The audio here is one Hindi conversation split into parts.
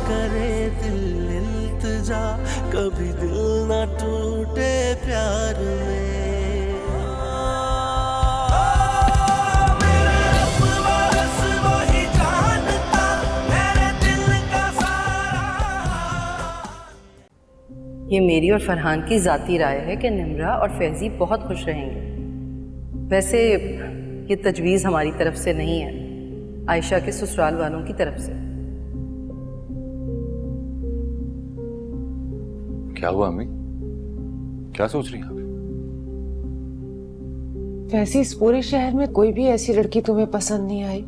करे दिल इल्तिजा, कभी दिल ना टूटे प्यार में। ये मेरी और फरहान की ज़ाती राय है कि निम्रा और फैज़ी बहुत खुश रहेंगे। वैसे ये तजवीज़ हमारी तरफ से नहीं है, आयशा के ससुराल वालों की तरफ से। क्या हुआ अम्मी? क्या सोच रही हैं आप? वैसे इस पूरे शहर में कोई भी ऐसी लड़की तुम्हें पसंद नहीं आई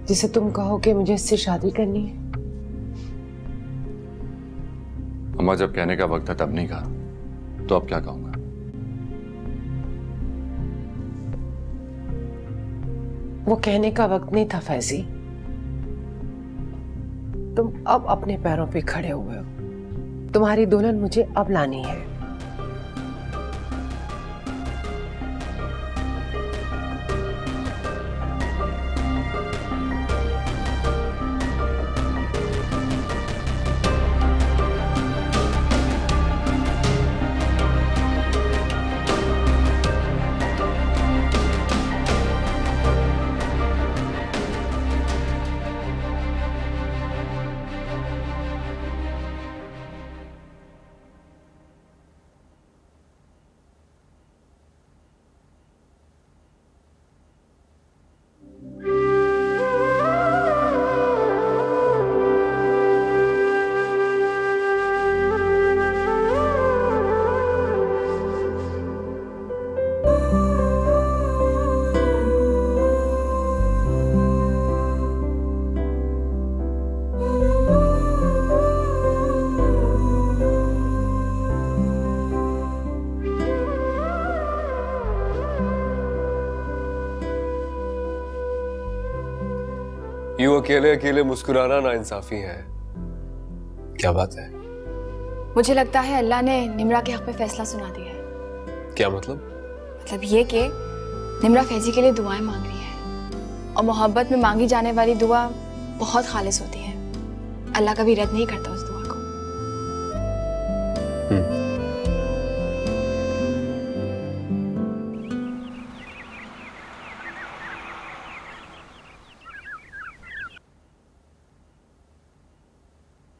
जिसे तुम कहो कि मुझे इससे शादी करनी है? अम्मा, जब कहने का वक्त था तब नहीं कहा, तो अब क्या कहूंगा? वो कहने का वक्त नहीं था फैजी। तुम अब अपने पैरों पे खड़े हुए हो। तुम्हारी दुल्हन मुझे अब लानी है। यूं अकेले अकेले मुस्कुराना नाइंसाफी है। क्या बात है? मुझे लगता है अल्लाह ने निम्रा के हक में फैसला सुना दिया है। क्या मतलब? मतलब ये कि निम्रा फैजी के लिए दुआएं मांग रही है, और मोहब्बत में मांगी जाने वाली दुआ बहुत खालिस होती है। अल्लाह कभी रद्द नहीं करता उस दुआ को।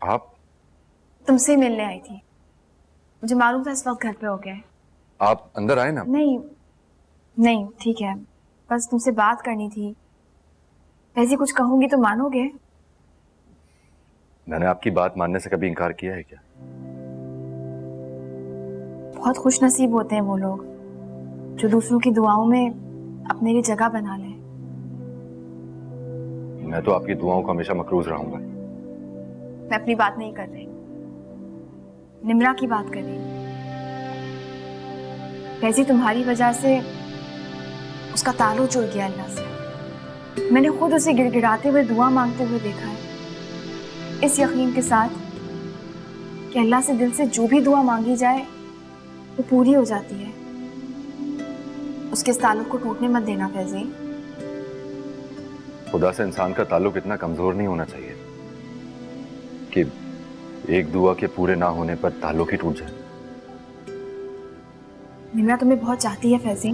आप? तुमसे मिलने आई थी। मुझे मालूम था इस वक्त घर पे हो गए। आप अंदर आए ना। नहीं नहीं, ठीक है, बस तुमसे बात करनी थी। वैसे कुछ कहूंगी तो मानोगे? मैंने आपकी बात मानने से कभी इनकार किया है क्या? बहुत खुश नसीब होते हैं वो लोग जो दूसरों की दुआओं में अपने लिए जगह बना लें। मैं तो आपकी दुआओं को हमेशा मकरूज रहूंगा। मैं अपनी बात नहीं कर रही, निम्रा की बात कर रही। वैसे तुम्हारी वजह से उसका ताल्लुक जुड़ गया अल्लाह से। मैंने खुद उसे गिड़गिड़ाते हुए दुआ मांगते हुए देखा है, इस यकीन के साथ कि अल्लाह से दिल से जो भी दुआ मांगी जाए वो पूरी हो जाती है। उसके इस ताल्लुक को टूटने मत देना फैजी। खुदा से इंसान का ताल्लुक इतना कमजोर नहीं होना चाहिए कि एक दुआ के पूरे ना होने पर ताल्लुक ही टूट जाए। निम्रा तुम्हें बहुत चाहती है फैजी।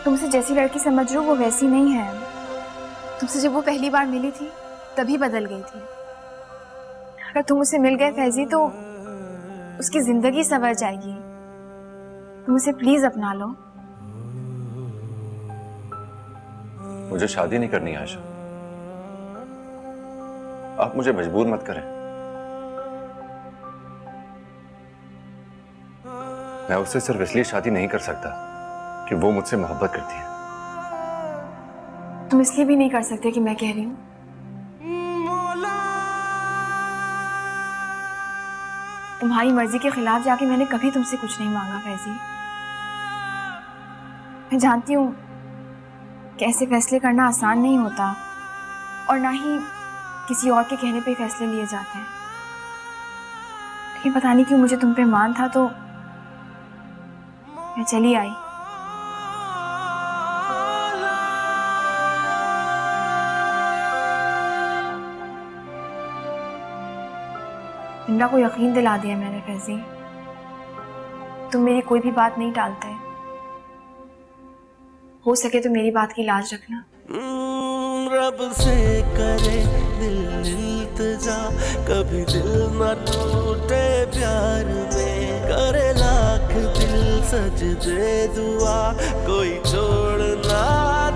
तुमसे जैसी लड़की समझ रहे हो वो वैसी नहीं है। तुमसे जब वो पहली बार मिली थी तभी बदल गई थी। अगर तुम उसे मिल गए फैजी तो उसकी जिंदगी संवर जाएगी। तुम उसे प्लीज अपना लो। मुझे शादी नहीं करनी आयशा। आप मुझे मजबूर मत करें। मैं उससे सिर्फ इसलिए शादी नहीं कर सकता कि वो मुझसे मोहब्बत करती है। तुम इसलिए भी नहीं कर सकते कि मैं कह रही हूं। तुम्हारी मर्जी के खिलाफ जाके मैंने कभी तुमसे कुछ नहीं मांगा फैजी। मैं जानती हूं कि ऐसे फैसले करना आसान नहीं होता, और ना ही किसी और के कहने पे फैसले लिए जाते हैं। लेकिन पता नहीं क्यों मुझे तुम पे मान था, तो मैं चली आई। निम्रा को यकीन दिला दिया मैंने फैजी, तुम मेरी कोई भी बात नहीं टालते। हो सके तो मेरी बात की लाज रखना। रब से करे दिल इल्तिजा, कभी दिल न टूटे प्यार में। करे लाख दिल सजदे दुआ, कोई छोड़ ना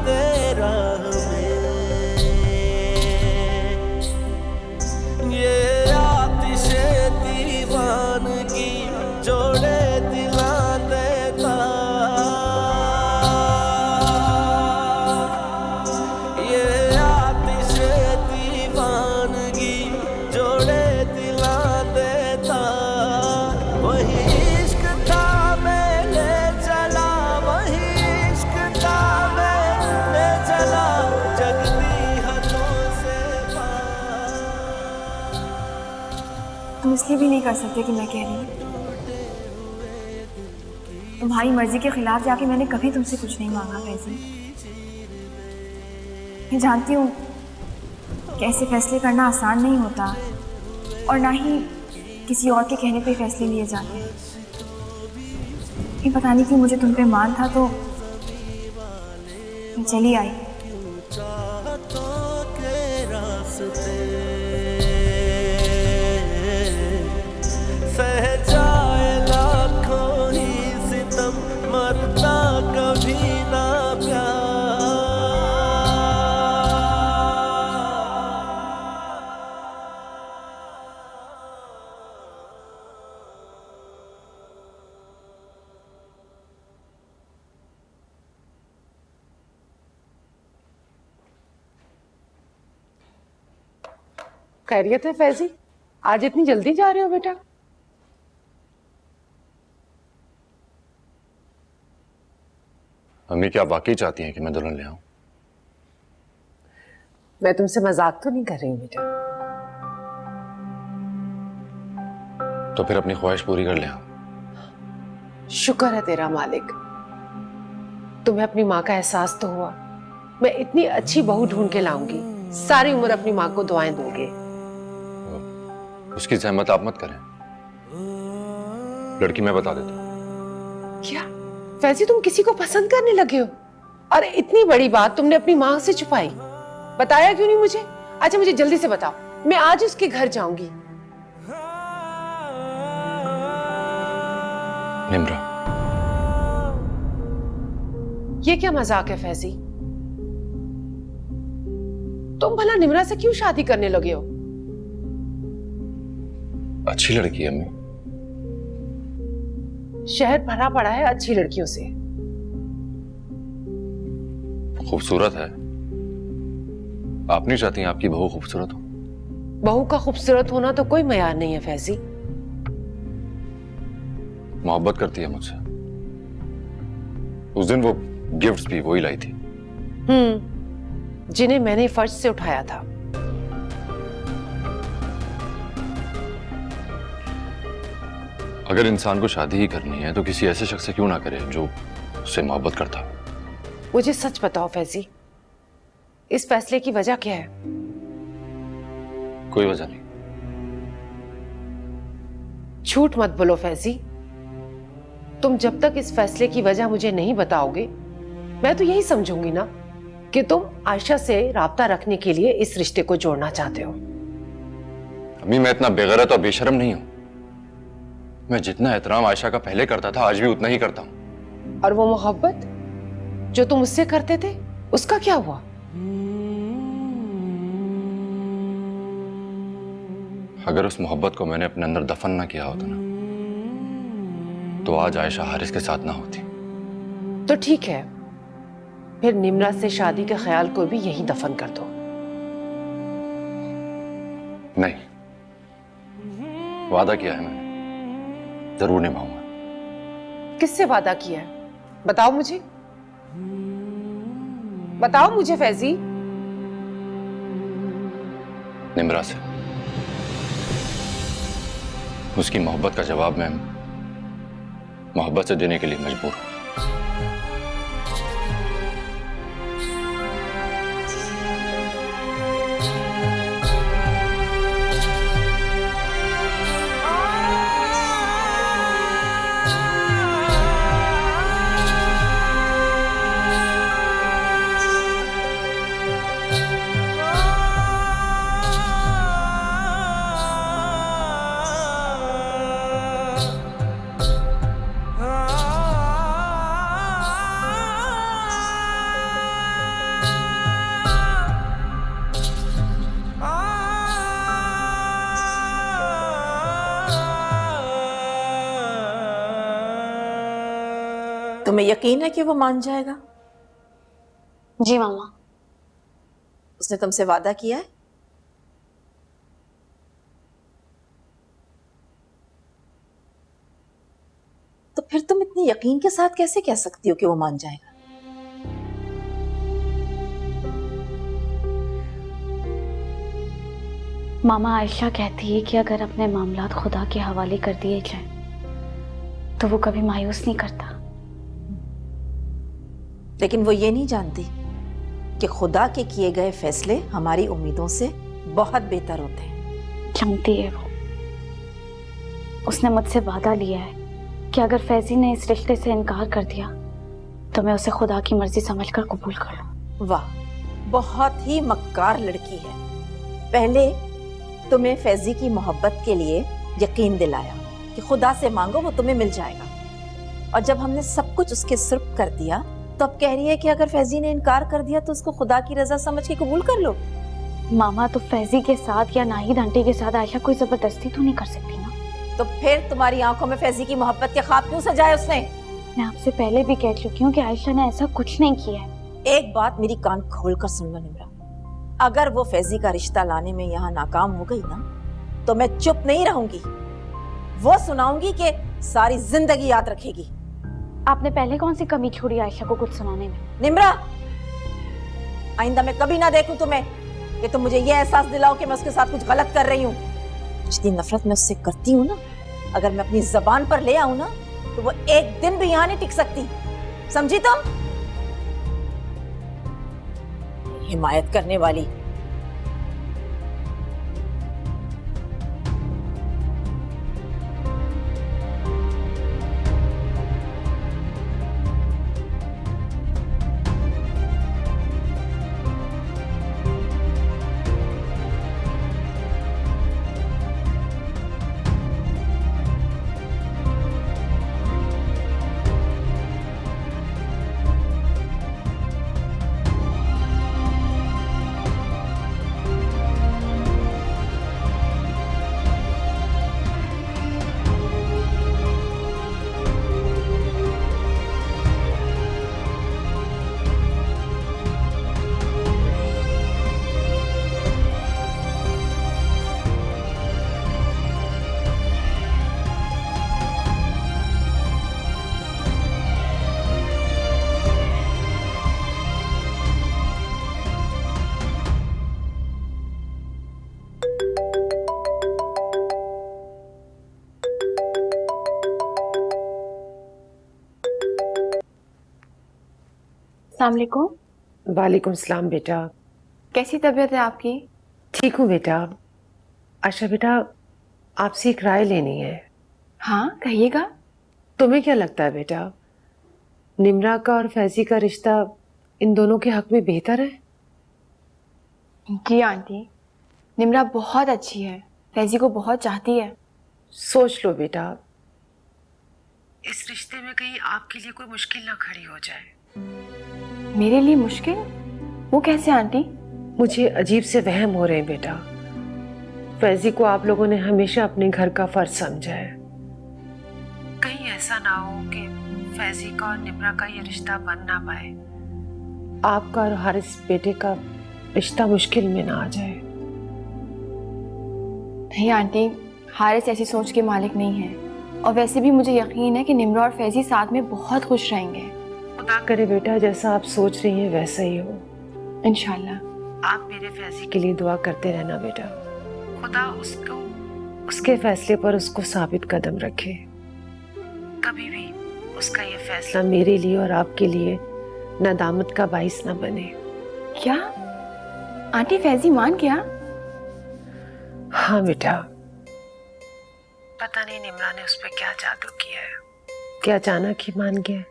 दे राह में। ये आतिशे दीवानगी जोड़े दिला देता। ये आतिशे दीवानगी जोड़े दिला देता। वही इश्क था मैं ले चला, वही इश्क था मैं ले चला, जगती हदों से पार। तुम इसलिए भी नहीं कर सकते कि मैं कह रही हूँ। तुम्हारी मर्जी के खिलाफ जाके मैंने कभी तुमसे कुछ नहीं मांगा फैजी। मैं जानती हूँ कि ऐसे फैसले करना आसान नहीं होता, और ना ही किसी और के कहने पे फैसले लिए जाते हैं। लेकिन पता नहीं क्यों मुझे तुम पे मान था, तो मैं चली आई। चाहतों के रास्ते सह जाए लाखों ही सितम, मरता कभी ना प्यार। खैरियत है फैजी? आज इतनी जल्दी जा रहे हो बेटा? अम्मी, क्या आप वाकई चाहती हैं कि मैं दुल्हन ले आऊं? मैं तुमसे मजाक तो नहीं कर रही हूँ बेटा। तो फिर अपनी ख्वाहिश पूरी कर ले आऊं। शुक्र है तेरा मालिक, तुम्हें अपनी माँ का एहसास तो हुआ। मैं इतनी अच्छी बहू ढूंढ के लाऊंगी, सारी उम्र अपनी माँ को दुआएं दूंगी। उसकी जहमत आप मत करें, लड़की मैं बता देता हूं। क्या फैजी, तुम किसी को पसंद करने लगे हो? और इतनी बड़ी बात तुमने अपनी माँ से छुपाई, बताया क्यों नहीं मुझे? अच्छा मुझे जल्दी से बताओ, मैं आज उसके घर जाऊंगी। निम्रा, ये क्या मजाक है फैजी? तुम भला निम्रा से क्यों शादी करने लगे हो? अच्छी लड़की है अम्मी। शहर भरा पड़ा है अच्छी लड़कियों से। खूबसूरत है। आप नहीं चाहती हैं आपकी बहू खूबसूरत हो? बहू का खूबसूरत होना तो कोई मयार नहीं है फैजी। मोहब्बत करती है मुझसे। उस दिन वो गिफ्ट्स भी वही लाई थी। जिन्हें मैंने फर्श से उठाया था। अगर इंसान को शादी ही करनी है तो किसी ऐसे शख्स से क्यों ना करे जो उससे मोहब्बत करता हो। मुझे सच बताओ फैजी, इस फैसले की वजह क्या है? कोई वजह नहीं। झूठ मत बोलो फैजी। तुम जब तक इस फैसले की वजह मुझे नहीं बताओगे, मैं तो यही समझूंगी ना कि तुम आयशा से राब्ता रखने के लिए इस रिश्ते को जोड़ना चाहते हो। अम्मी, मैं इतना बेगैरत और बेशर्म नहीं हूं। मैं जितना एहतराम आयशा का पहले करता था आज भी उतना ही करता हूं। और वो मोहब्बत जो तुम उससे करते थे, उसका क्या हुआ? अगर उस मोहब्बत को मैंने अपने अंदर दफन ना किया होता ना, तो आज आयशा हारिस के साथ ना होती। तो ठीक है, फिर निम्रा से शादी के ख्याल को भी यही दफन कर दो। नहीं, वादा किया है मैंने, जरूर निभाऊंगा। किससे वादा किया है? बताओ मुझे, बताओ मुझे फैजी। निम्रा से। उसकी मोहब्बत का जवाब मैं मोहब्बत से देने के लिए मजबूर हूं। तुम्हें यकीन है कि वो मान जाएगा? जी मामा। उसने तुमसे वादा किया है? तो फिर तुम इतने यकीन के साथ कैसे कह सकती हो कि वो मान जाएगा? मामा, आयशा कहती है कि अगर अपने मामलात खुदा के हवाले कर दिए जाएं, तो वो कभी मायूस नहीं करता। लेकिन वो ये नहीं जानती कि खुदा के किए गए फैसले हमारी उम्मीदों से बहुत बेहतर होते हैं। जानती है वो। उसने मुझसे वादा लिया है कि अगर फैजी ने इस रिश्ते से इनकार कर दिया तो मैं उसे खुदा की मर्जी समझकर कबूल कर लूं। वाह, बहुत ही मक्कार लड़की है। पहले तुम्हें फैजी की मोहब्बत के लिए यकीन दिलाया कि खुदा से मांगो, वो तुम्हें मिल जाएगा। और जब हमने सब कुछ उसके सुर्ख कर दिया तो अब कह रही है कि अगर फैजी ने इनकार कर दिया तो उसको खुदा की रजा समझ के कबूल कर लो। मामा, तो फैजी के साथ या नाहिद आंटी के साथ आयशा कोई जबरदस्ती तो नहीं कर सकती ना। तो फिर तुम्हारी आंखों में फैजी की मोहब्बत के ख्वाब क्यों सजाए उसने? मैं आपसे पहले भी कह चुकी हूँ कि आयशा ने ऐसा कुछ नहीं किया है। एक बात मेरी कान खोल कर सुन लो निम्रा, अगर वो फैजी का रिश्ता लाने में यहाँ नाकाम हो गई ना तो मैं चुप नहीं रहूंगी। वो सुनाऊंगी कि सारी जिंदगी याद रखेगी। आपने पहले कौन सी कमी छोड़ी आयशा को कुछ सुनाने में? निम्रा, आइंदा मैं कभी ना देखूं तुम्हें कि तुम मुझे ये एहसास दिलाओ कि मैं उसके साथ कुछ गलत कर रही हूँ। जितनी नफरत मैं उससे करती हूँ ना, अगर मैं अपनी जबान पर ले आऊं ना तो वो एक दिन भी यहाँ नहीं टिक सकती। समझी तुम? हिमायत करने वाली। अस्सलाम वालेकुम। वालेकुम सलाम बेटा। कैसी तबीयत है आपकी? ठीक हूँ बेटा। आशा बेटा, आपसे एक राय लेनी है। हाँ कहिएगा। तुम्हें क्या लगता है बेटा, निम्रा का और फैजी का रिश्ता इन दोनों के हक में बेहतर है? जी आंटी, निम्रा बहुत अच्छी है, फैजी को बहुत चाहती है। सोच लो बेटा, इस रिश्ते में कहीं आपके लिए कोई मुश्किल ना खड़ी हो जाए। मेरे लिए मुश्किल? वो कैसे आंटी? मुझे अजीब से वहम हो रहे हैं बेटा। फैजी को आप लोगों ने हमेशा अपने घर का फर्ज समझा है। कहीं ऐसा ना हो कि फैजी का और निम्रा का ये रिश्ता बन ना पाए, आपका और हारिस बेटे का रिश्ता मुश्किल में ना आ जाए। नहीं आंटी, हारिस ऐसी सोच के मालिक नहीं है, और वैसे भी मुझे यकीन है कि निम्रा और फैजी साथ में बहुत खुश रहेंगे। खुदा करे बेटा, जैसा आप सोच रही हैं वैसा ही हो। इंशाल्लाह। आप मेरे फैसले के लिए दुआ करते रहना बेटा। खुदा उसको उसके फैसले पर उसको साबित कदम रखे। कभी भी उसका ये फैसला मेरे लिए और आपके लिए नदामत का बाइस न बने। क्या आंटी फैजी मान गया? हाँ बेटा, पता नहीं निम्रा ने उस पर क्या जादू किया है, क्या अचानक ही मान गया।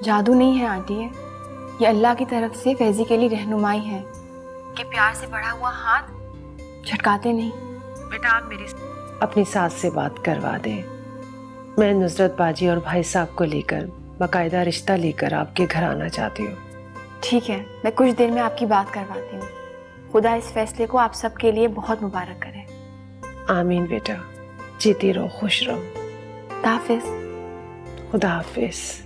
जादू नहीं है आंटी, ये अल्लाह की तरफ से फैजी के लिए रहनुमाई है कि प्यार से बढ़ा हुआ हाथ झटकाते नहीं। बेटा आप मेरी अपनी सास से बात करवा दें। मैं नुसरत बाजी और भाई साहब को लेकर बाकायदा रिश्ता लेकर आपके घर आना चाहती हूँ। ठीक है, मैं कुछ देर में आपकी बात करवाती हूँ। खुदा इस फैसले को आप सबके लिए बहुत मुबारक करे। आमीन बेटा, जीती रहो, खुश रहो। खुदा हाफिज। खुदा हाफिज।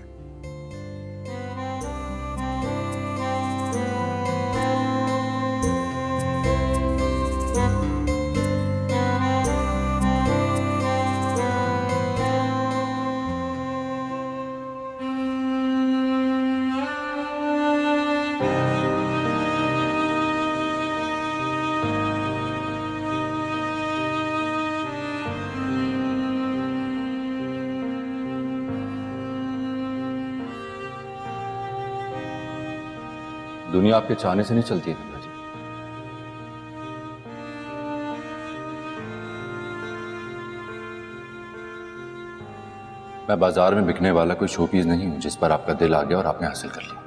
दुनिया आपके चाहने से नहीं चलती है निम्रा जी। मैं बाजार में बिकने वाला कोई शोपीस नहीं हूं जिस पर आपका दिल आ गया और आपने हासिल कर लिया।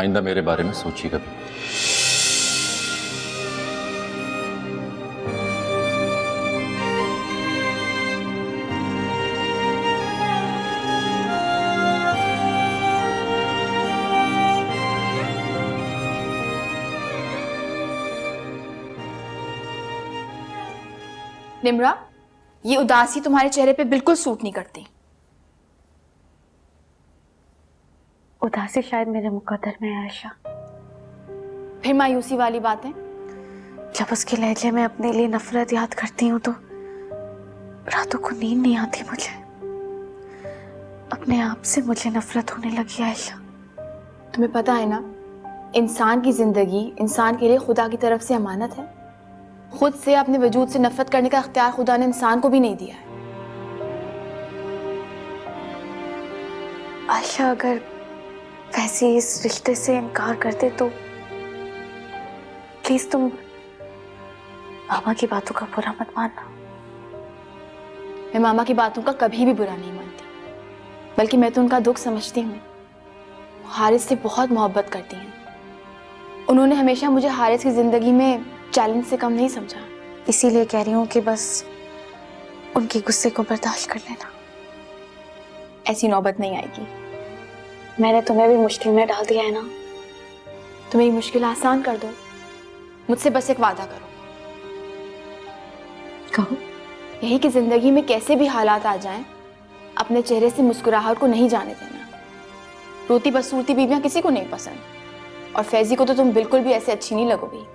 आइंदा मेरे बारे में सोचिए कभी। निम्रा, ये उदासी तुम्हारे चेहरे पे बिल्कुल सूट नहीं करती। उदासी शायद मेरे मुकद्दर में है आयशा। फिर मायूसी वाली बातें? जब उसके लहजे में अपने लिए नफरत याद करती हूँ तो रातों को नींद नहीं आती मुझे। अपने आप से मुझे नफरत होने लगी आयशा। तुम्हें पता है ना, इंसान की जिंदगी इंसान के लिए खुदा की तरफ से अमानत है। खुद से अपने वजूद से नफरत करने का इख्तियार खुदा ने इंसान को भी नहीं दिया है। आयशा, अगर फैजी इस रिश्ते से इनकार कर दे तो प्लीज तुम मामा की बातों का बुरा मत मानना। मैं मामा की बातों का कभी भी बुरा नहीं मानती, बल्कि मैं तो उनका दुख समझती हूँ। हारिस से बहुत मोहब्बत करती हैं। उन्होंने हमेशा मुझे हारिस की जिंदगी में चैलेंज से कम नहीं समझा। इसीलिए कह रही हूँ कि बस उनके गुस्से को बर्दाश्त कर लेना। ऐसी नौबत नहीं आएगी। मैंने तुम्हें भी मुश्किल में डाल दिया है ना। तो मेरी मुश्किल आसान कर दो। मुझसे बस एक वादा करो। कहो। यही कि जिंदगी में कैसे भी हालात आ जाएं, अपने चेहरे से मुस्कुराहट को नहीं जाने देना। रोती बदसूरती बीवियां किसी को नहीं पसंद, और फैजी को तो तुम बिल्कुल भी ऐसे अच्छी नहीं लगोगी।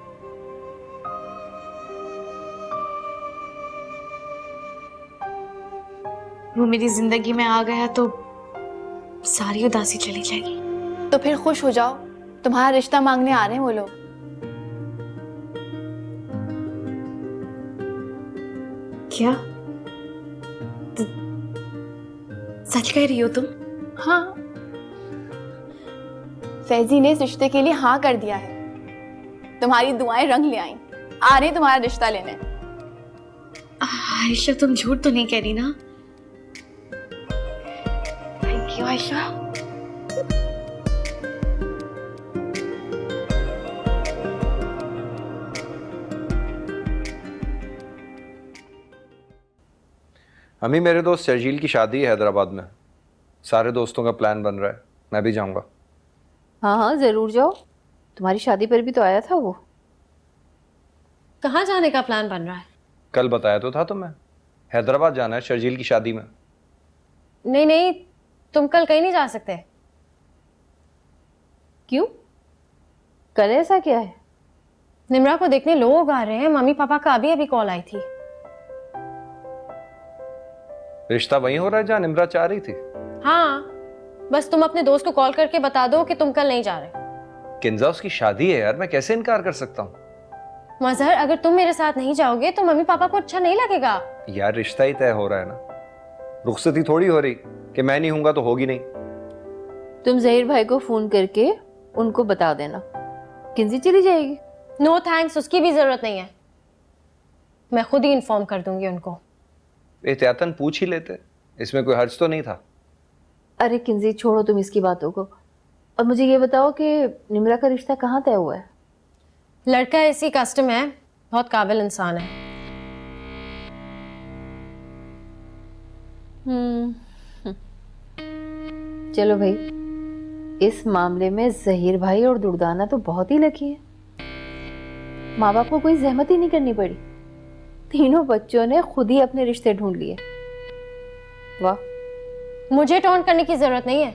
वो मेरी जिंदगी में आ गया तो सारी उदासी चली जाएगी। तो फिर खुश हो जाओ, तुम्हारा रिश्ता मांगने आ रहे हैं वो लोग। क्या सच कह रही हो तुम? हाँ, फैजी ने इस रिश्ते के लिए हाँ कर दिया है। तुम्हारी दुआएं रंग ले आई, आ रहे तुम्हारा रिश्ता लेने। आयशा, तुम झूठ तो नहीं कह रही ना? Thank you Ayesha. अम्मी, मेरे दोस्त शर्जील की शादी है हैदराबाद में। सारे दोस्तों का प्लान बन रहा है, मैं भी जाऊंगा। हाँ हाँ जरूर जाओ, तुम्हारी शादी पर भी तो आया था वो। कहाँ जाने का प्लान बन रहा है? कल बताया तो था तुम्हें, हैदराबाद जाना है शर्जील की शादी में। नहीं नहीं, तुम कल कहीं नहीं जा सकते। क्यों? कल ऐसा क्या है? निम्रा को देखने लोग आ रहे हैं। मम्मी पापा का अभी कॉल आई थी। रिश्ता वहीं हो रहा है जहाँ निम्रा चाह रही थी। हाँ, बस तुम अपने दोस्त को कॉल करके बता दो कि तुम कल नहीं जा रहे। किंजा, उसकी शादी है यार, मैं कैसे इनकार कर सकता हूँ? मजहर, अगर तुम मेरे साथ नहीं जाओगे तो मम्मी पापा को अच्छा नहीं लगेगा। यार रिश्ता ही तय हो रहा है ना, रुखसती थोड़ी हो रही कि मैं नहीं हूंगा तो होगी नहीं। तुम जहीर भाई को फोन करके उनको बता देना, किंजी चली जाएगी। नो थैंक्स, उसकी भी जरूरत नहीं है, मैं खुद ही इन्फॉर्म कर दूंगी उनको। एहतियातन पूछ ही लेते, इसमें कोई हर्ज तो नहीं था। अरे किंजी छोड़ो तुम इसकी बातों को, और मुझे ये बताओ कि निम्रा का रिश्ता कहाँ तय हुआ है? लड़का ऐसी कस्टम है, बहुत काबिल इंसान है। चलो भाई, इस मामले में जहीर भाई और दुर्दाना तो बहुत ही लकी है। माँ बाप को कोई जहमत ही नहीं करनी पड़ी, तीनों बच्चों ने खुद ही अपने रिश्ते ढूंढ लिए। वाह। मुझे टोंट करने की जरूरत नहीं है,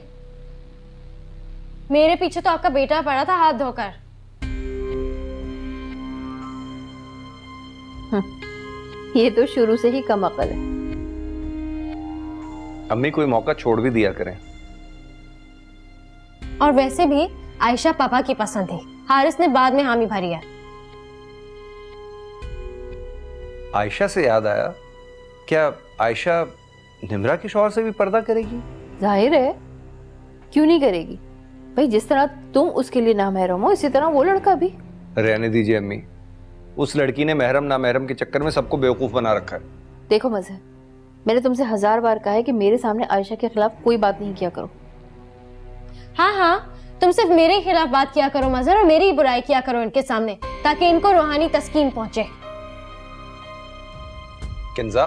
मेरे पीछे तो आपका बेटा पड़ा था हाथ धोकर। ये तो शुरू से ही कम अकल है। अम्मी कोई मौका छोड़ भी दिया करें। और वैसे भी आयशा पापा की पसंद थी, हारिस ने बाद में हामी भरी है। आयशा से याद आया, क्या आयशा निम्रा के शौहर से भी पर्दा करेगी? जाहिर है, क्यों नहीं करेगी भाई? जिस तरह तुम उसके लिए नामहरम हो, इसी तरह वो लड़का भी। रहने दीजिए अम्मी, उस लड़की ने महरम ना महरम के चक्कर में सबको बेवकूफ बना रखा है। देखो मजहर, मैंने तुमसे 1000 बार कहा है कि मेरे सामने आयशा के खिलाफ कोई बात नहीं किया करो। हाँ हाँ, तुम सिर्फ मेरे खिलाफ बात किया करो मजहर, और मेरी बुराई किया करो इनके सामने, ताकि इनको रूहानी तस्कीन पहुंचे। किंजा,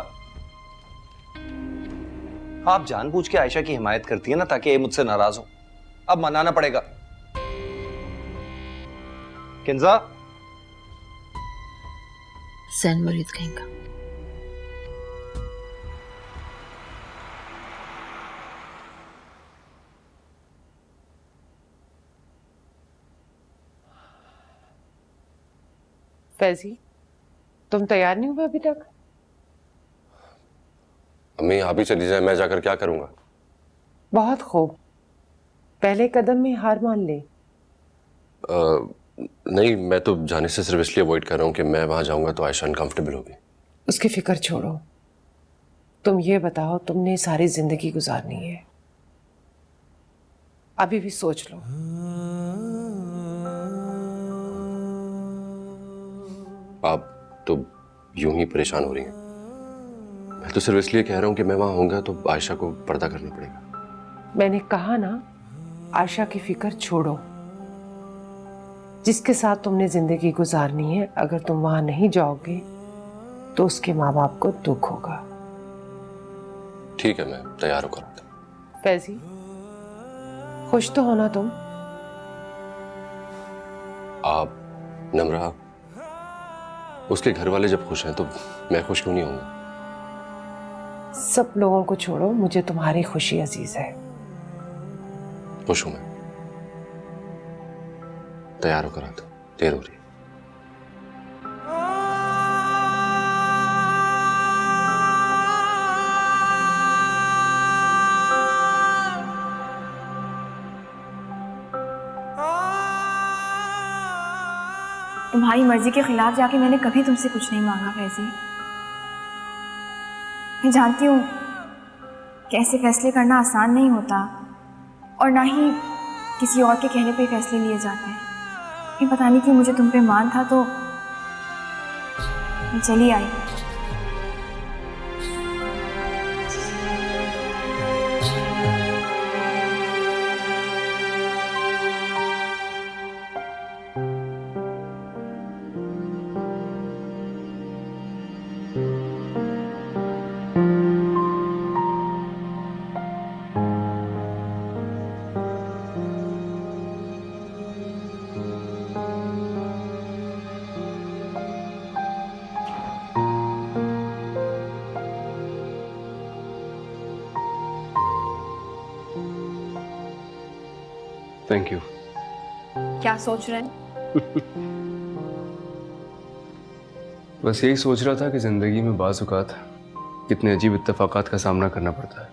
आप जानबूझ के आयशा की हिमायत करती है ना, ताकि ये मुझसे नाराज हो। अब मनाना पड़ेगा। किंजा, सैन मरीद कहीं का। फैजी, तुम तैयार नहीं हुए अभी तक? अम्मी आप ही चली जाए, मैं जाकर क्या करूंगा? बहुत खूब, पहले कदम में हार मान ले। नहीं, मैं तो जाने से सिर्फ इसलिए अवॉइड कर रहा हूँ कि मैं वहां जाऊंगा तो आयशा अनकंफर्टेबल होगी। उसकी फिक्र छोड़ो, तुम ये बताओ, तुमने सारी जिंदगी गुजारनी है, अभी भी सोच लो। आप तो यूं ही परेशान हो रही हैं। मैं तो सिर्फ इसलिए कह रहा हूँ कि मैं वहां होऊंगा तो आयशा को पर्दा करना पड़ेगा। मैंने कहा ना, आयशा की फिक्र छोड़ो। जिसके साथ तुमने जिंदगी गुजारनी है, अगर तुम वहां नहीं जाओगे तो उसके माँ बाप को दुख होगा। ठीक है, मैं तैयार होकर आता हूं। फैजी, खुश तो होना तुम। आप, नम्रा, उसके घर वाले जब खुश हैं तो मैं खुश क्यों नहीं होऊंगा? सब लोगों को छोड़ो, मुझे तुम्हारी खुशी अजीज है। खुश हूं मैं, तैयार होकर आता हूं, देर हो रही है। तुम्हारी मर्जी के खिलाफ जाके मैंने कभी तुमसे कुछ नहीं मांगा फैजी। मैं जानती हूँ कि ऐसे फैसले करना आसान नहीं होता, और ना ही किसी और के कहने पे फैसले लिए जाते हैं। ये पता नहीं क्यों मुझे तुम पे मान था, तो मैं चली आई। Thank you. क्या सोच रहे हैं? बस यही सोच रहा था कि जिंदगी में बाज़ औक़ात कितने अजीब इत्तेफाकात का सामना करना पड़ता है।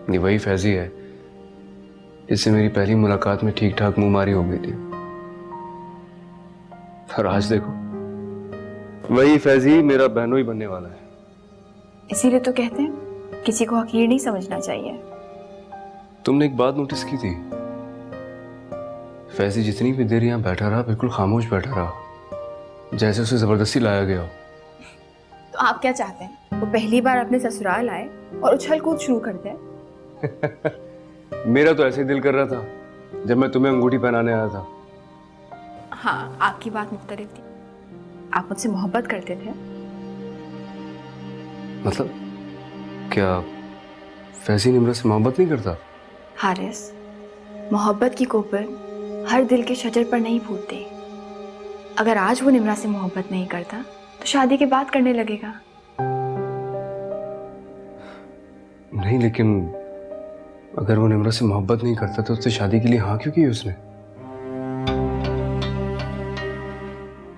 ये वही फैजी है जिससे मेरी पहली मुलाकात में ठीक ठाक मुंहमारी हो गई थी, और आज देखो वही फैजी मेरा बहनोई बनने वाला है। इसीलिए तो कहते हैं किसी को हकीर नहीं समझना चाहिए। तुमने एक बात नोटिस की थी, फैजी जितनी भी देर यहाँ बैठा रहा बिल्कुल खामोश बैठा रहा, जैसे उसे जबरदस्ती लाया गया हो। तो आप क्या चाहते हैं, वो पहली बार अपने ससुराल आए और उछल कूद शुरू कर दे? मेरा तो ऐसे ही दिल कर रहा था जब मैं तुम्हें अंगूठी पहनाने आया था। हाँ, आपकी बात मुख्तलिफ थी। आप मुझसे मोहब्बत करते थे। मतलब क्या फैजी निम्रा से मोहब्बत नहीं करता? हारिस, मोहब्बत की कोपल हर दिल के शजर पर नहीं फूटती। अगर आज वो निम्रा से मोहब्बत नहीं करता तो शादी के बाद करने लगेगा। नहीं, लेकिन अगर वो निम्रा से मोहब्बत नहीं करता तो उससे शादी के लिए हाँ क्यों की उसने?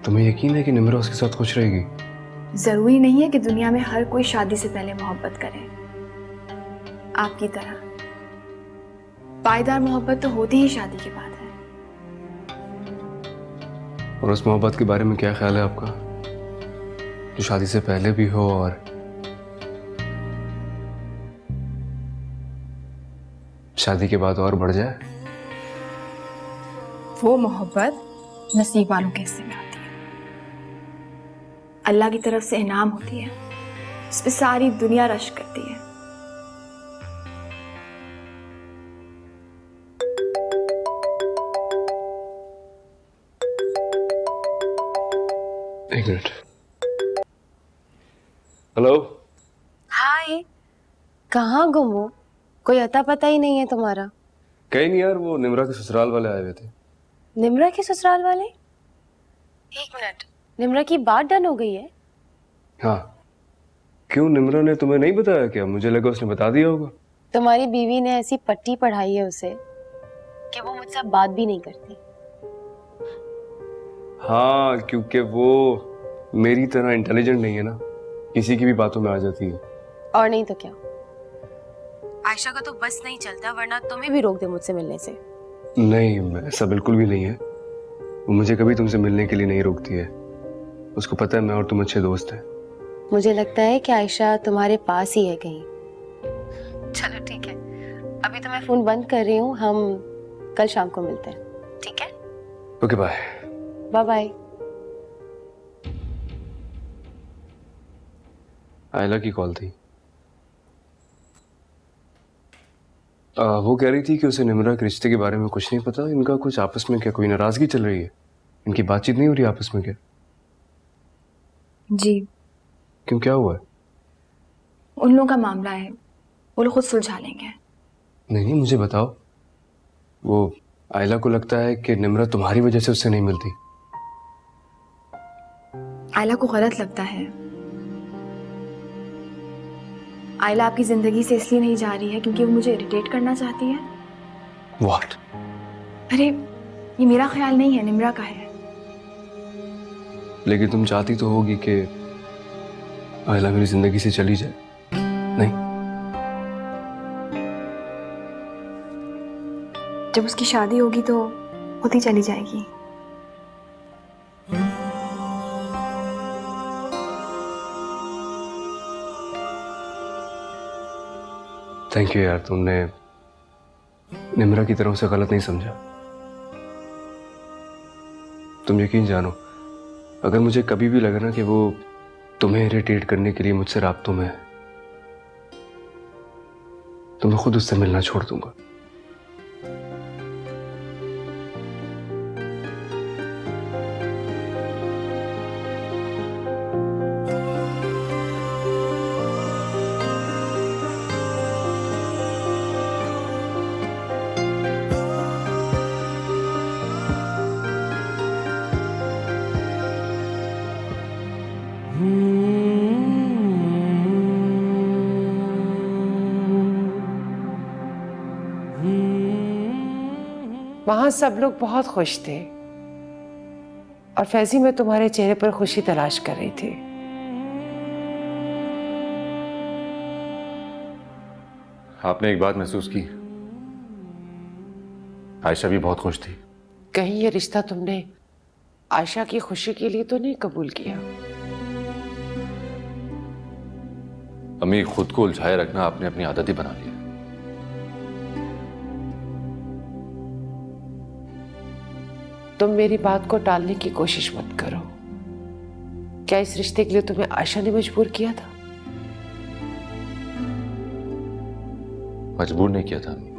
तुम्हें यकीन है कि निम्रा उसके साथ खुश रहेगी? जरूरी नहीं है कि दुनिया में हर कोई शादी से पहले मोहब्बत करे। आपकी तरह पायदार मोहब्बत तो होती ही शादी के बाद है। और उस मोहब्बत के बारे में क्या ख्याल है आपका, जो शादी से पहले भी हो और शादी के बाद और बढ़ जाए? वो मोहब्बत नसीब वालों के हिस्से में आती है, अल्लाह की तरफ से इनाम होती है, इस पे सारी दुनिया रश करती है। एक मिनट। हेलो। हाय, कहाँ गुम हो? कोई अता पता ही नहीं है तुम्हारा। कहीं नहीं यार, वो निम्रा के ससुराल वाले आए हुए थे। निम्रा के ससुराल वाले? एक मिनट, निम्रा की बात डन हो गई है? हाँ। क्यों, निम्रा ने तुम्हें नहीं बताया क्या? मुझे लगा उसने बता दिया होगा। तुम्हारी बीवी ने ऐसी पट्टी पढ़ाई है उसे कि वो मुझसे बात भी नहीं करती। हाँ, क्योंकि वो मेरी तरह इंटेलिजेंट नहीं है ना, किसी की भी बातों में आ जाती है। और नहीं तो क्या, आयशा का तो बस नहीं चलता, वरना तुम्हें भी रोक दे मुझसे मिलने से। नहीं, ऐसा बिल्कुल भी नहीं है। वो मुझे कभी तुमसे मिलने के लिए नहीं रोकती है। उसको पता है मैं और तुम अच्छे दोस्त हैं। मुझे लगता है कि आयशा तुम्हारे पास ही है कहीं। चलो ठीक है, अभी तो मैं फोन बंद कर रही हूँ, हम कल शाम को मिलते हैं, ठीक है? Okay, bye. Bye bye. आयला की कॉल थी। वो कह रही थी कि उसे निम्रा के रिश्ते के बारे में कुछ नहीं पता। इनका कुछ आपस में क्या कोई नाराजगी चल रही है? इनकी बातचीत नहीं हो रही आपस में क्या? जी। क्यों, क्या हुआ है? उन लोगों का मामला है, वो लोग खुद सुलझा लेंगे। नहीं, मुझे बताओ। वो आयला को लगता है कि निम्रा तुम्हारी वजह से उससे नहीं मिलती। आयला को गलत लगता है। आयला आपकी जिंदगी से इसलिए नहीं जा रही है क्योंकि वो मुझे इरिटेट करना चाहती है। What? अरे, ये मेरा ख्याल नहीं है, निम्रा का है। लेकिन तुम चाहती तो होगी कि आयला मेरी जिंदगी से चली जाए, नहीं? जब उसकी शादी होगी तो खुद ही चली जाएगी। थैंक यू यार, तुमने निम्रा की तरह उसे गलत नहीं समझा। तुम यकीन जानो, अगर मुझे कभी भी लगा ना कि वो तुम्हें इरिटेट करने के लिए मुझसे राब्तों में है, तो मैं खुद उससे मिलना छोड़ दूंगा। वहां सब लोग बहुत खुश थे और फैजी मैं तुम्हारे चेहरे पर खुशी तलाश कर रही थी। आपने एक बात महसूस की, आयशा भी बहुत खुश थी। कहीं ये रिश्ता तुमने आयशा की खुशी के लिए तो नहीं कबूल किया? अम्मी, खुद को उलझाए रखना आपने अपनी आदत ही बना ली है। तुम मेरी बात को टालने की कोशिश मत करो। क्या इस रिश्ते के लिए तुम्हें आयशा ने मजबूर किया था? मजबूर नहीं किया था अम्मी,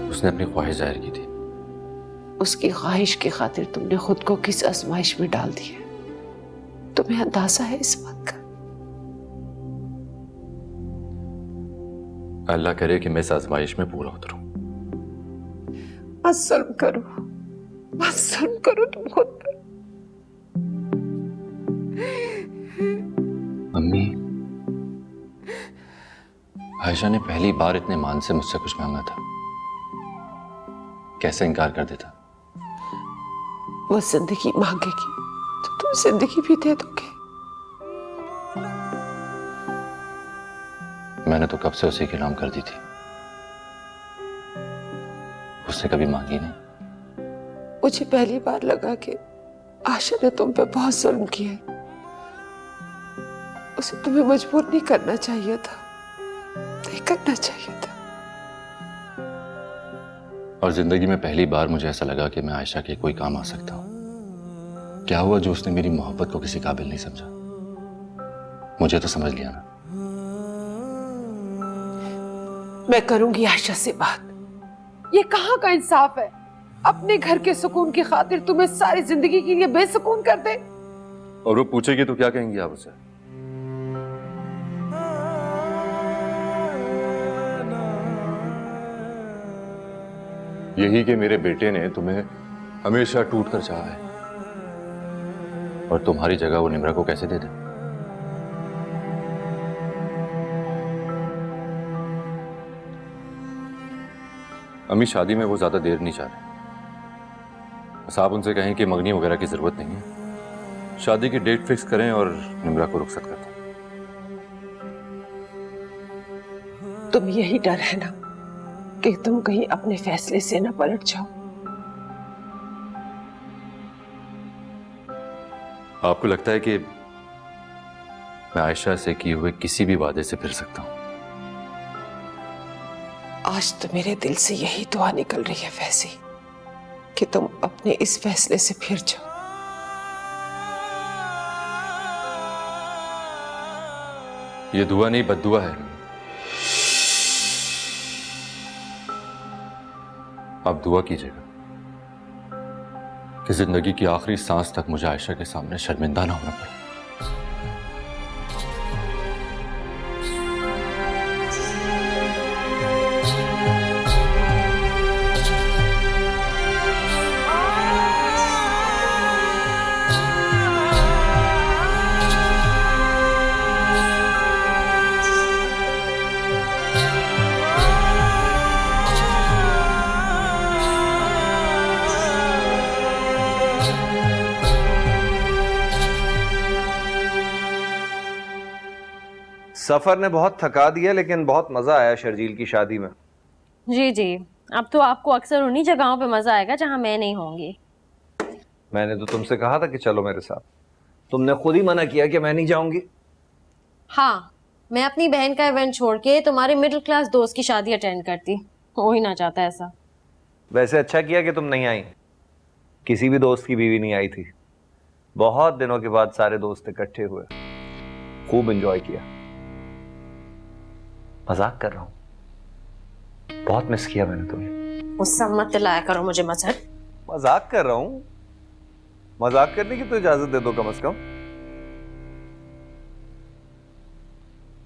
उसने अपनी ख्वाहिश जाहिर की थी। उसकी ख्वाहिश की खातिर तुमने खुद को किस आजमाइश में डाल दिया? तुम्हें अंदाजा है इस बात का? अल्लाह करे कि मैं इस आजमाइश में पूरा उतरूं। मत जुल्म करो, मत जुल्म करो तुम खुद पर। अम्मी, आयशा ने पहली बार इतने मान से मुझसे कुछ मांगा था, कैसे इनकार कर देता? वो जिंदगी मांगेगी तो तुम जिंदगी भी दे दोगे। मैंने तो कब से उसी के नाम कर दी थी, उसने कभी मांगी नहीं। मुझे पहली बार लगा कि आशा ने तुम पे बहुत जुल्म किया है। उसे तुम्हें मजबूर नहीं करना चाहिए था, नहीं करना चाहिए था। और जिंदगी में पहली बार मुझे ऐसा लगा कि मैं आयशा के कोई काम आ सकता हूं। क्या हुआ जो उसने मेरी मोहब्बत को किसी काबिल नहीं समझा? मुझे तो समझ लिया ना। मैं करूंगी आयशा से बात। ये कहाँ का इंसाफ है? अपने घर के सुकून की खातिर तुम्हें सारी जिंदगी के लिए बेसुकून कर दे। और वो पूछेगी तो क्या कहेंगी आप उसे? यही कि मेरे बेटे ने तुम्हें हमेशा टूट कर चाहा है, और तुम्हारी जगह वो निम्रा को कैसे दे दे? अम्मी, शादी में वो ज्यादा देर नहीं चाह रहे। बस आप उनसे कहें कि मंगनी वगैरह की जरूरत नहीं है, शादी की डेट फिक्स करें और निम्रा को रुखसत कर दें। तुम यही डर है ना कि तुम कहीं अपने फैसले से न पलट जाओ। आपको लगता है कि मैं आयशा से किए हुए किसी भी वादे से फिर सकता हूं? आज तो मेरे दिल से यही दुआ निकल रही है फैजी कि तुम अपने इस फैसले से फिर जाओ। ये दुआ नहीं, बद्दुआ है। आप दुआ कीजिएगा कि जिंदगी की आखिरी सांस तक मुझे आयशा के सामने शर्मिंदा ना होना पड़े। सफर ने बहुत थका दिया, लेकिन बहुत मजा आया शर्जील की शादी में। जी जी, अब तो आपको अक्सर उन्हीं जगहों पे मजा आएगा जहां मैं नहीं होंगी। मैंने तो तुमसे कहा था कि चलो मेरे साथ, तुमने खुद ही मना किया कि मैं नहीं जाऊंगी। हाँ, मैं अपनी बहन का इवेंट छोड़ के तुम्हारे मिडिल क्लास दोस्त की शादी अटेंड करती, हो ही ना चाहता ऐसा। वैसे अच्छा किया कि तुम नहीं आई, किसी भी दोस्त की बीवी नहीं आई थी। बहुत दिनों के बाद सारे दोस्त इकट्ठे हुए, खूब एंजॉय किया। मजाक कर रहा हूं, बहुत मिस किया मैंने तुम्हें। गुस्सा मत दिलाया करो मुझे मजहर। मजाक कर रहा हूं, मजाक करने की तो इजाजत दे दो कम से कम।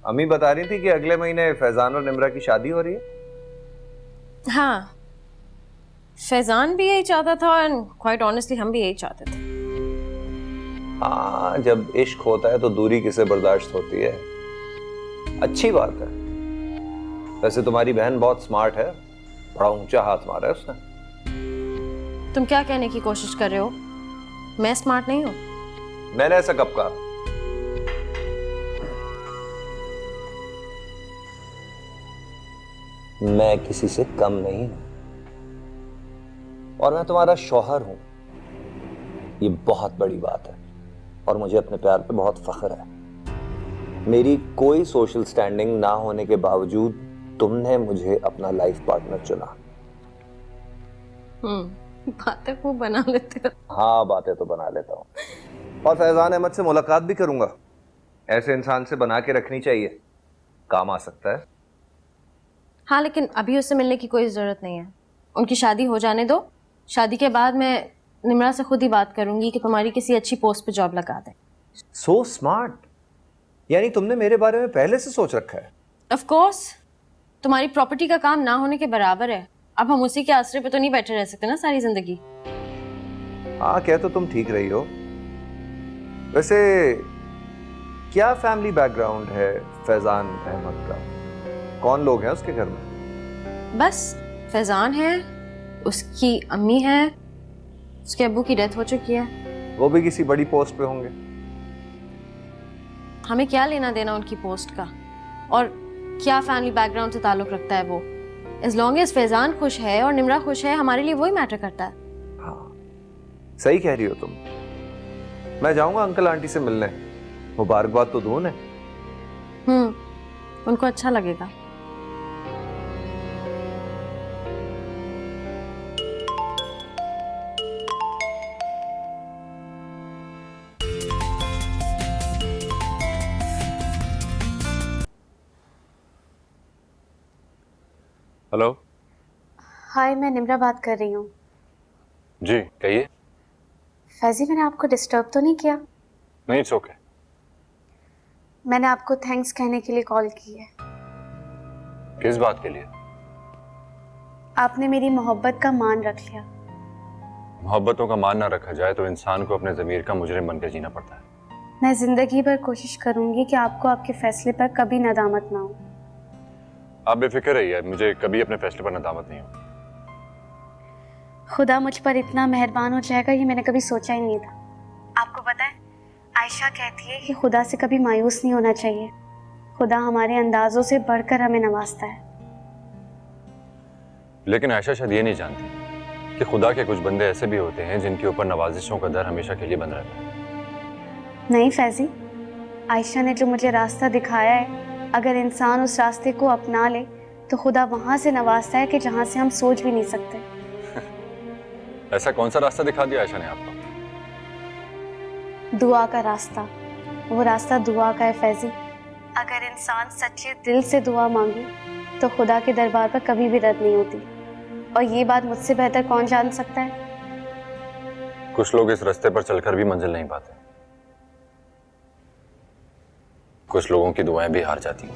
अम्मी बता रही थी कि अगले महीने फैजान और निम्रा की शादी हो रही है। हाँ, फैजान भी यही चाहता था एंड क्वाइट ऑनेस्टली हम भी यही चाहते थे। हाँ, जब इश्क होता है तो दूरी किसे बर्दाश्त होती है। अच्छी बात है। वैसे तुम्हारी बहन बहुत स्मार्ट है, बड़ा ऊंचा हाथ मारा है उसने। तुम क्या कहने की कोशिश कर रहे हो? मैं स्मार्ट नहीं हूं? मैंने ऐसा कब कहा? मैं किसी से कम नहीं हूं और मैं तुम्हारा शौहर हूं। ये बहुत बड़ी बात है और मुझे अपने प्यार पे बहुत फख्र है। मेरी कोई सोशल स्टैंडिंग ना होने के बावजूद तुमने मुझे अपना लाइफ पार्टनर चुना। बातें वो बना लेते हो। हाँ, बातें तो बना लेता हूँ और फैजान अहमद से मुलाकात भी करूंगा। ऐसे इंसान से बना के रखनी चाहिए, काम आ सकता है। हाँ, लेकिन अभी उससे मिलने की कोई ज़रूरत नहीं है। उनकी शादी हो जाने दो। शादी के बाद मैं निम्रा से खुद ही बात करूंगी कि तुम्हारी किसी अच्छी पोस्ट पे जॉब लगा दे। सो स्मार्ट, यानी तुमने मेरे बारे में पहले से सोच रखा है। ऑफ कोर्स, तुम्हारी प्रॉपर्टी का काम ना होने के बराबर है। अब हम उसी के आसरे पे तो नहीं बैठे रह सकते ना सारी जिंदगी। हाँ, कह तो तुम ठीक रही हो। वैसे क्या फैमिली बैकग्राउंड है फैजान अहमद का? कौन लोग हैं उसके घर में? बस फैजान है, उसकी अम्मी है, उसके अब्बू की डेथ हो चुकी है। वो भी किसी बड़ी पोस्ट पे होंगे। हमें क्या लेना देना उनकी पोस्ट का, और क्या फैमिली बैकग्राउंड से ताल्लुक रखता है वो। एज लॉन्ग एज फैजान खुश है और निम्रा खुश है, हमारे लिए वही मैटर करता है। हाँ, सही कह रही हो तुम। मैं जाऊंगा अंकल आंटी से मिलने, मुबारकबाद तो दूं उन्हें। उनको अच्छा लगेगा। हेलो। हाय, मैं निम्रा बात कर रही हूँ। जी कहिए। फैजी, मैंने आपको डिस्टर्ब तो नहीं किया? नहीं, इट्स ओके। मैंने आपको थैंक्स कहने के लिए कॉल की है। किस बात के लिए? आपने मेरी मोहब्बत का मान रख लिया। मोहब्बतों का मान ना रखा जाए तो इंसान को अपने ज़मीर का मुजरिम बनकर जीना पड़ता है। मैं जिंदगी भर कोशिश करूंगी कि आपको आपके फैसले पर कभी नदामत ना हो। आप बेफिक्र रहिए, मुझे कभी अपने फैसले पर नदामत नहीं हो। खुदा मुझ पर इतना मेहरबान हो जाएगा ये मैंने कभी सोचा ही नहीं था। आपको पता है, आयशा कहती है कि खुदा से कभी मायूस नहीं होना चाहिए। खुदा हमारे अंदाजों से बढ़कर हमें नवाजता है। लेकिन आयशा शायद ये नहीं जानती कि खुदा के कुछ बंदे ऐसे भी होते हैं जिनके ऊपर नवाजिशों का दर हमेशा के लिए बंद रहता है। नहीं फैजी, आयशा ने जो मुझे रास्ता दिखाया है, अगर इंसान उस रास्ते को अपना ले तो खुदा वहां से नवाजता है कि जहां से हम सोच भी नहीं सकते। ऐसा कौन सा रास्ता दिखा दिया आयशा ने आपको? दुआ का रास्ता। वो रास्ता दुआ का है फैजी। अगर इंसान सच्चे दिल से दुआ मांगे तो खुदा के दरबार पर कभी भी रद्द नहीं होती। और ये बात मुझसे बेहतर कौन जान सकता है? कुछ लोग इस रास्ते पर चलकर भी मंजिल नहीं पाते। कुछ लोगों की दुआएं भी हार जाती हैं।